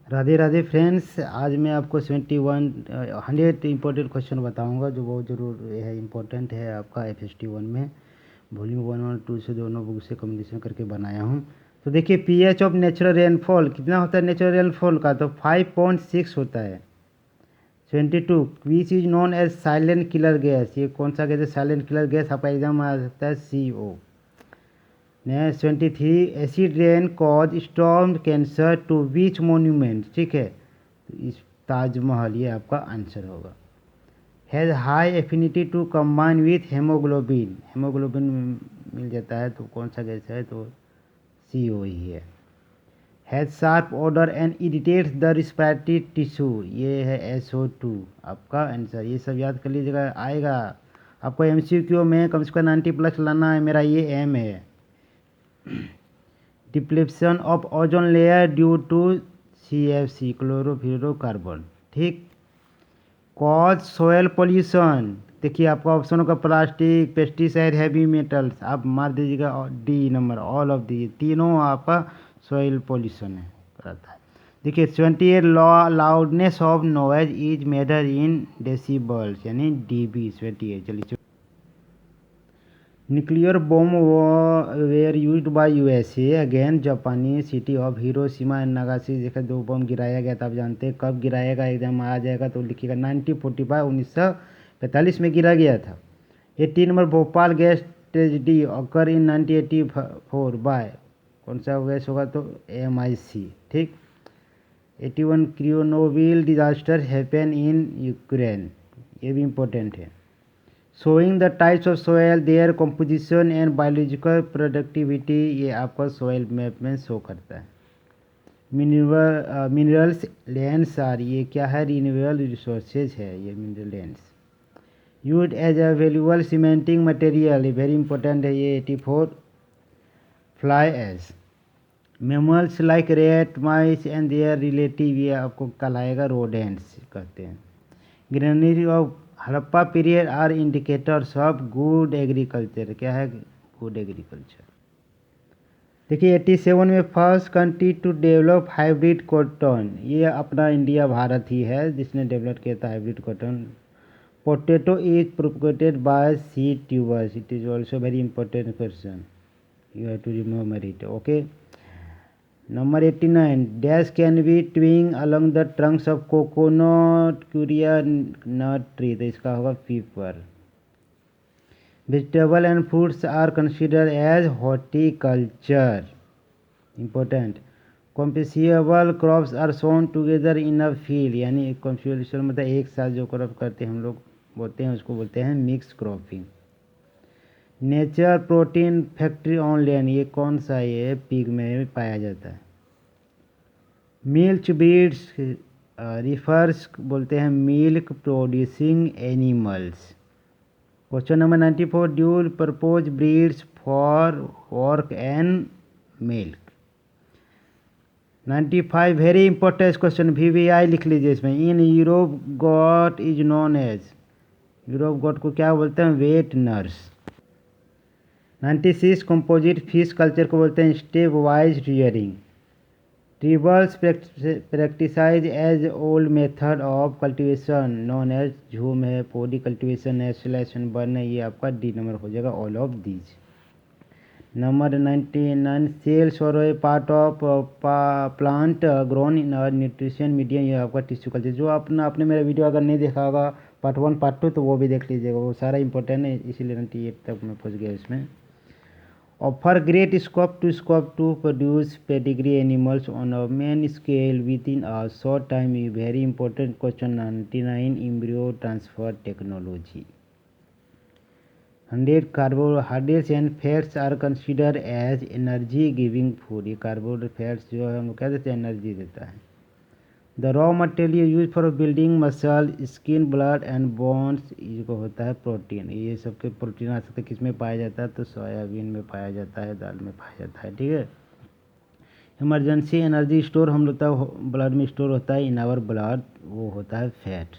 Radhe Radhe friends, आज मैं आपको 100 इम्पोर्टेंट क्वेश्चन बताऊंगा जो बहुत ज़रूर है, इम्पोर्टेंट है आपका FST 1 में। वॉल्यूम 1 और 2 से दोनों बुक से कम्बिनेशन करके बनाया हूँ। तो देखिए, pH ऑफ नेचुरल रेनफॉल कितना होता है नेचुरल रेनफॉल का, तो 5.6 होता है। 22 which is known as silent killer gas, ये कौन सा गैस है? साइलेंट किलर गैस आपका एग्जाम में आ सकता है, CO। Next 23 acid rain cause storm cancer to which monument, ठीक है, तो इस ताजमहल, ये आपका आंसर होगा। Has high affinity to combine with haemoglobin, haemoglobin मिल जाता है, तो कौन सा गैस है? तो CO ही है। Has sharp order and irritates the respiratory tissue, ये है SO2 आपका आंसर। ये सब याद कर लीजिएगा, आएगा आपको MCQ में कम से कम 90+ लाना है, मेरा ये एम है। Depletion of ozone layer due to CFC, chlorofluorocarbon, ठीक। कॉज सोयल पोल्यूशन, देखिए आपका ऑप्शन होगा प्लास्टिक, पेस्टिसाइड, हैवी मेटल्स, आप मार दीजिएगा D number, all of the, तीनों आपका सोयल पोल्यूशन है रहता है। देखिए 28 loudness of noise is measure in decibels, यानी dB 28। चलिए, nuclear bomb were used by USA again Japanese city of Hiroshima and Nagasaki, देखा 2 बम गिराया गया था। आप जानते हैं कब गिराया गया, एग्जाम आ जाएगा तो लिखिएगा 1945, 1945 में गिरा गया था। 18 number Bhopal gas tragedy occur in 1984 by, कौन सा गैस होगा? तो MIC, ठीक। 81 Chernobyl disaster happen in Ukraine, ये भी इम्पोर्टेंट है। Showing the types of soil, their composition and biological productivity, ये आपका सोयल मैप में शो करता है। मिनरल्स लेंस आर, ये क्या है? रिन्यूएबल रिसोर्सेज है ये mineral lens. Use as a valuable cementing material, very important है ये। 84 fly ash. Mammals like rat, mice and their relative, ये आपको कहलाएगा रोडेंट्स कहते हैं। Granary of Harappa period are indicators of good agriculture, क्या है? Good agriculture. देखिए 87 में first country to develop hybrid cotton, ये अपना इंडिया भारत ही है जिसने डेवलप किया था hybrid cotton. Potato is propagated by seed tubers, it is also very important question, you have to remember it, okay. Number 89 dash can be twining along the trunks of coconut क्यूरिया nut tree, तो इसका होगा pepper. Vegetable and fruits are considered as horticulture, important. Compatible crops are sown together in a field, यानी कॉम्पिशियल मतलब एक साथ जो क्रॉप करते हैं हम लोग बोलते हैं, उसको बोलते हैं mix cropping. Nature protein factory on land, ये कौन सा? ये पिग में पाया जाता है। मिल्क ब्रीड्स रिफर्स, बोलते हैं milk producing animals. Question number 94 dual purpose breeds for work and milk. 95 very important question, VVI लिख लीजिए इसमें। In Europe goat is known as, Europe goat को क्या बोलते हैं? Wet nurse. 96 composite fish culture को बोलते हैं step wise rearing. Tribals practise as old method of cultivation known as jhum है, पोडी कल्टीवेशन है, स्लैश एंड बर्न है, ये आपका D नंबर हो जाएगा, all of these. Number 99 cells और part of plant grown in nutrition medium, ये आपका टिश्यू कल्चर। जो आपने मेरा वीडियो अगर नहीं देखा होगा पार्ट 1 पार्ट 2 तो वो भी देख लीजिएगा, वो सारा इंपॉर्टेंट है, इसीलिए 98 तक मैं पहुँच गया इसमें। Offer great scope to produce pedigree animals on a main scale within a short time. Very important question 99 embryo transfer technology. 100 carbohydrates and fats are considered as energy giving food, ये carbohydrates जो है हम क्या देते हैं? Energy देता है। The raw material use for building muscle skin blood and bones, इसको होता है प्रोटीन। ये सबके प्रोटीन आ सकते हैं, किस में पाया जाता है? तो सोयाबीन में पाया जाता है, दाल में पाया जाता है, ठीक है। इमरजेंसी एनर्जी स्टोर हम लोग ब्लड में स्टोर होता है इन आवर ब्लड, वो होता है फैट।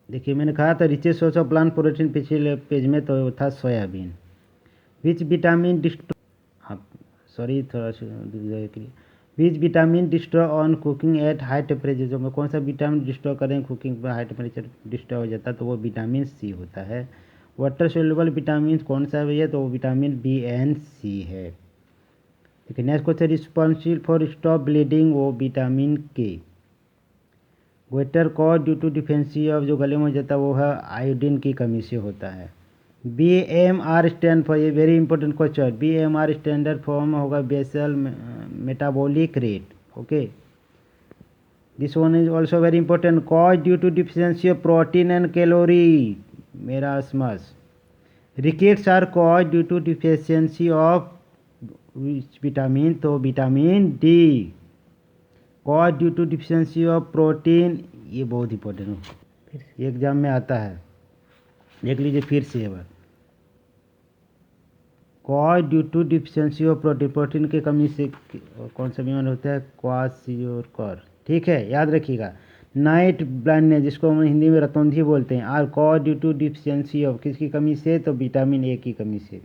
देखिए मैंने कहा था richest source of plant protein पिछले पेज में, तो वो था सोयाबीन। विच विटामिन डिस्टो, हाँ सॉरी थोड़ा सा which vitamin destroy on cooking at high temperature, जो कौन सा विटामिन डिस्ट्रॉय करें कुकिंग पर हाई टेम्परेचर डिस्ट्रॉय हो जाता है, तो वो विटामिन सी होता है। वाटर सोल्यूबल विटामिन कौन सा है भैया, तो वो विटामिन बी एंड सी है। ठीक है, next question, responsible for stop bleeding, वो vitamin K. Goitre cause due to deficiency of, जो गले में हो जाता है वो है आयोडीन की कमी से होता है। B M R stand for, ये very important question, B M R standard form होगा basal metabolic rate. Okay, this one is also very important, cause due to deficiency of protein and calorie, marasmus. Rickets are cause due to deficiency of vitamin, तो vitamin D. Cause due to deficiency of protein, ये बहुत important है, exam में आता है, देख लीजिए फिर से एक बार। Cause due to deficiency of protein, protein की कमी से कौन सा बीमारी होता है, क्वाशियोरकर। ठीक है, याद रखिएगा। नाइट ब्लाइंडनेस, जिसको हम हिंदी में रतौंधी बोलते हैं, are cause due to deficiency of, किसकी कमी से, तो विटामिन ए की कमी से।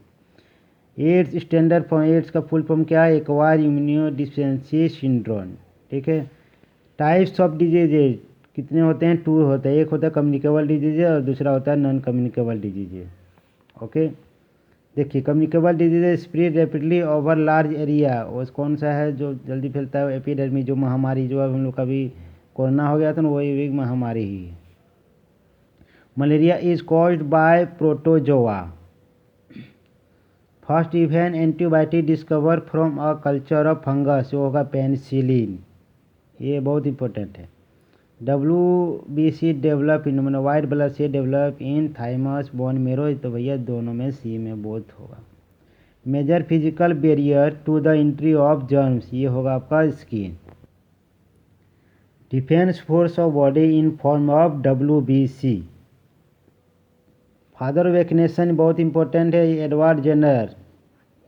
एड्स स्टैंडर्ड फॉर्म, एड्स का फुल फॉर्म क्या है, एक्वायर इम्यूनो डिफिशियंसी सिंड्रोम। ठीक है, टाइप्स ऑफ डिजीजेज कितने होते हैं, 2 होते हैं, एक होता है कम्युनिकेबल डिजीज और दूसरा होता है नॉन कम्युनिकेबल डिजीज। ओके, देखिए communicable disease spread rapidly over large area, वो कौन सा है जो जल्दी फैलता है, एपिडेमिक, जो महामारी, जो अब हम लोग का भी कोरोना हो गया था ना, वही एक महामारी ही है। Malaria is caused by protozoa. First event antibiotic discover from a culture of fungus, वो होगा पेनिसिलिन, ये बहुत इंपॉर्टेंट है। WBC डेवलप इन, मैंने वाइट ब्लड से develop in thymus bone marrow, तो भैया दोनों में सी में बोथ होगा। Major physical barrier to the entry of germs, ये होगा आपका skin. Defence force of body in form of WBC। Father of vaccination बहुत इंपॉर्टेंट है, एडवर्ड जेनर,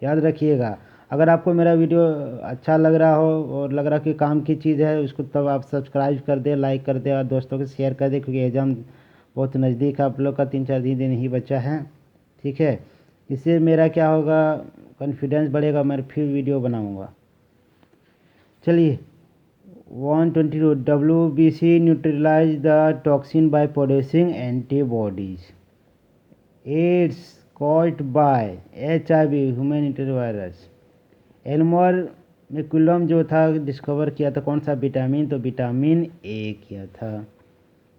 याद रखिएगा। अगर आपको मेरा वीडियो अच्छा लग रहा हो और लग रहा कि काम की चीज़ है उसको, तब आप सब्सक्राइब कर दें, लाइक कर दें और दोस्तों को शेयर कर दें, क्योंकि एग्ज़ाम बहुत नज़दीक आप लोग का, 3-4 दिन ही बचा है। ठीक है, इससे मेरा क्या होगा, कॉन्फिडेंस बढ़ेगा, मैं फिर वीडियो बनाऊंगा। चलिए 122, WBC neutralize the toxin by producing antibodies. AIDS caused by HIV, human intervirus. Elmer McCollum जो था डिस्कवर किया था कौन सा, विटामिन, तो विटामिन ए किया था।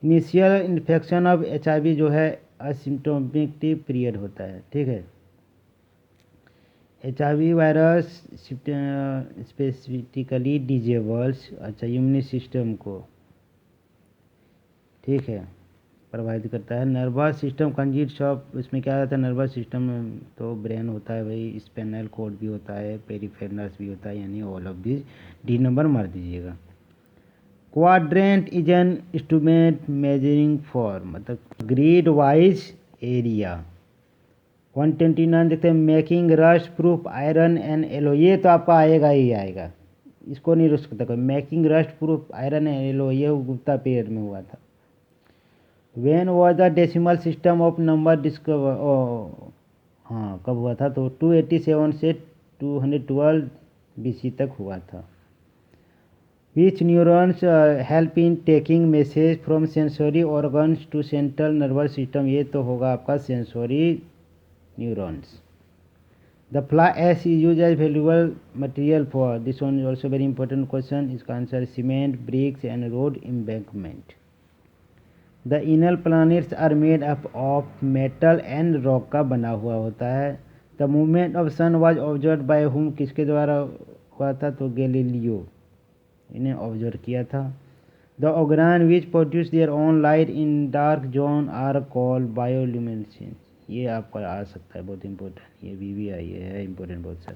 इनिशियल इन्फेक्शन ऑफ HIV जो है असिम्प्टोमेटिक पीरियड होता है। ठीक है, HIV वायरस स्पेसिफिकली डिजेबल्स, अच्छा, इम्यून सिस्टम को, ठीक है, प्रभावित करता है। नर्वस सिस्टम कंजिट्स ऑफ, इसमें क्या रहता है, नर्वस सिस्टम में तो ब्रेन होता है भाई, स्पाइनल कॉर्ड भी होता है, पेरिफेरल्स भी होता है, यानी all of this. D number मार दीजिएगा। Quadrant is an instrument measuring for, मतलब ग्रिड वाइज एरिया। 129 देखते हैं, making rust proof iron and alloy, ये तो आपका आएगा ही आएगा, इसको नहीं रुक सकता कोई। Making rust proof iron and alloy, ये गुप्ता पीरियड में हुआ था। When was the decimal system of number discover, हाँ कब हुआ था, तो 287 से 212 BC तक हुआ था। Which neurons help in taking message from sensory organs to central nervous system, ये तो होगा आपका sensory neurons. The fly ash is used as valuable material for, this one is also very important question, इसका answer cement, bricks and road embankment. The inner planets are made up of metal and rock का बना हुआ होता है। The movement of sun was observed by whom, किसके द्वारा हुआ था, तो गैलीलियो, इन्हें ऑब्जर्व किया था। The organ which produce their own light in dark zone are called bioluminescence, ये आपका आ सकता है, बहुत इंपॉर्टेंट, ये भी आई है इंपॉर्टेंट बहुत सर।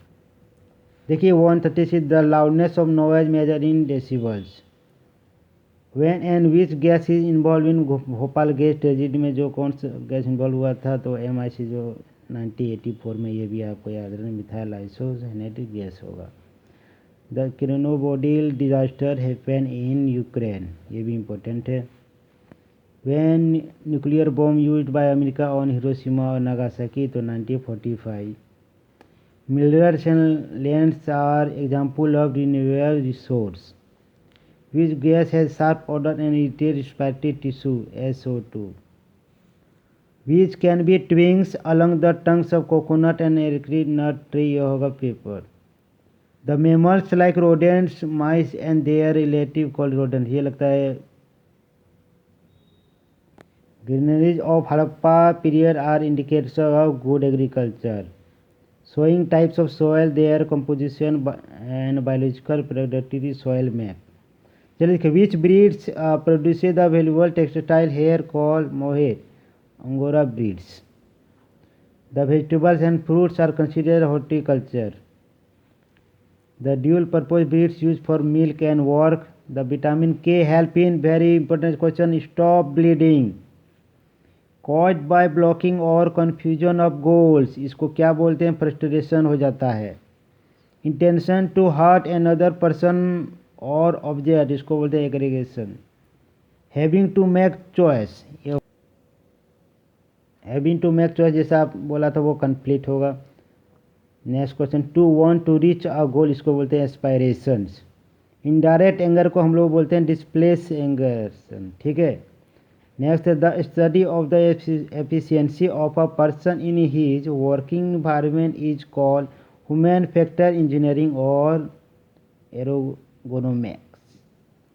देखिए 136, the loudness of noise measure in decibels. When and which gas is involved in Bhopal gas tragedy में, जो कौन सा गैस इन्वॉल्व हुआ था, तो MIC जो 1984 में, ये भी आपको याद रखना, मिथाइल आइसोसाइनेटिक गैस होगा। The Chernobyl disaster happen in Ukraine, ये भी इम्पोर्टेंट है। When nuclear bomb used by America on Hiroshima और नागासाकी, तो 1945। Minerals and lands are example of renewable resource. Which gas has sharp odor and irritates respiratory tissue? SO2. Which can be twigs along the trunks of coconut and areca nut tree? यह होगा paper. The mammals like rodents, mice and their relative called rodents. ये लगता है granaries of Harappa period are indicators of good agriculture. Showing types of soil, their composition and biological productivity soil map. चलिए देखिए, which breeds produces the valuable textile hair called mohair? Angora breeds. The vegetables and fruits are considered horticulture. The dual purpose breeds used for milk and work. The vitamin K help in, very important question, stop bleeding caused by blocking और confusion of goals. इसको क्या बोलते हैं? Frustration हो जाता है. Intention to hurt another person और object, इसको बोलते हैं aggregation. Having to make choice, having to make choice जैसा आप बोला था वो कंप्लीट होगा. Next question, to want to reach a goal, इसको बोलते हैं एस्पायरेशंस. इनडायरेक्ट एंगर को हम लोग बोलते हैं डिस्प्लेस एंगर्सन. ठीक है. Next, the study of the efficiency of a person in his working environment is called human factor engineering और एरोगोनोमिक्स.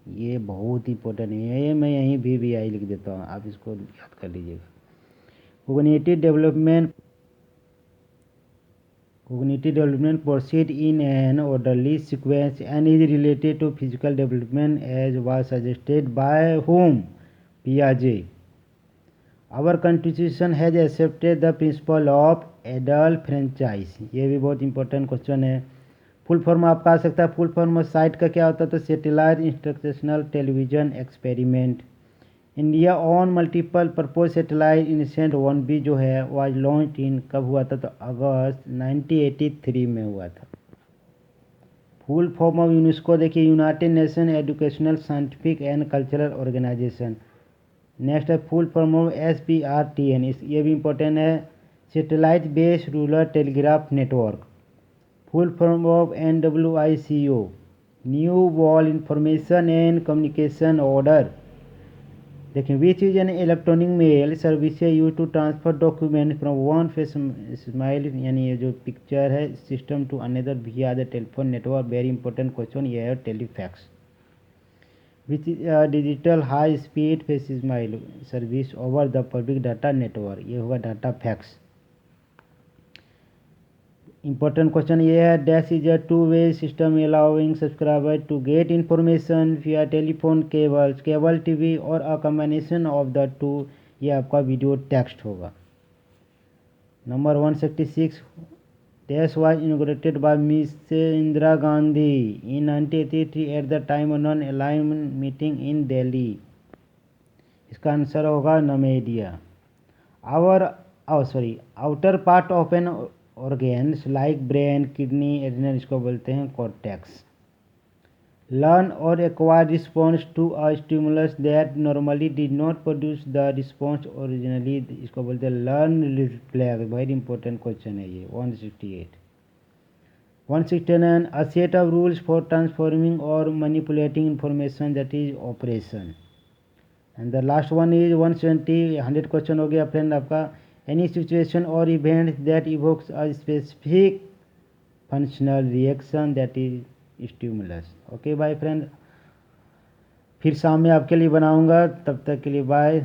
ये बहुत इंपॉर्टेंट है, ये मैं यहीं भी आई लिख देता हूँ, आप इसको याद कर लीजिएगा. Cognitive development proceed in an orderly sequence and is related to physical development as was suggested by whom? Piaget. Our constitution has accepted the principle of adult franchise. ये भी बहुत इंपॉर्टेंट क्वेश्चन है. फुल फॉर्म आपका आ सकता है. Full form site का क्या होता है? तो satellite instructional television experiment. India on multiple purpose satellite initiate 1B जो है वाज लॉन्च इन, कब हुआ था? तो अगस्त 1983 में हुआ था. फुल फॉर्म ऑफ यूनेस्को देखिए, United Nation Educational Scientific and Cultural Organisation. Next है फुल फॉर्म ऑफ SPRTN, ये भी इंपॉर्टेंट है, satellite based rural telegraph network. Full form of NWICO, new world information and communication order. देखिए, which is an electronic mail service use to transfer document from one facsimile, यानी ये जो picture है, system to another via the telephone network. Very important question ये है, telefax. Which is digital high speed facsimile service over the public data network, ये होगा data fax. Important question ये है, dash is a two way system allowing subscriber to get information via telephone cables, cable TV और a combination of the two. ये आपका video text होगा. Number 166, dash was inaugurated by miss Indira Gandhi in 1983 at the time of non alignment meeting in Delhi. इसका answer होगा नमेडिया. Outer part of an organs like brain, kidney, adrenal, इसको बोलते हैं cortex. Learn or acquire response to a stimulus that normally did not produce the response originally, इसको बोलते हैं learn reflex. Very important question है ये. 168. 169, a set of rules for transforming और manipulating information, that is operation. And the last one is 170. 100 question हो गया friend आपका. Any situation or event that evokes a specific functional reaction, that is stimulus. Okay bye friend, फिर शाम में आपके लिए बनाऊंगा, तब तक के लिए बाय.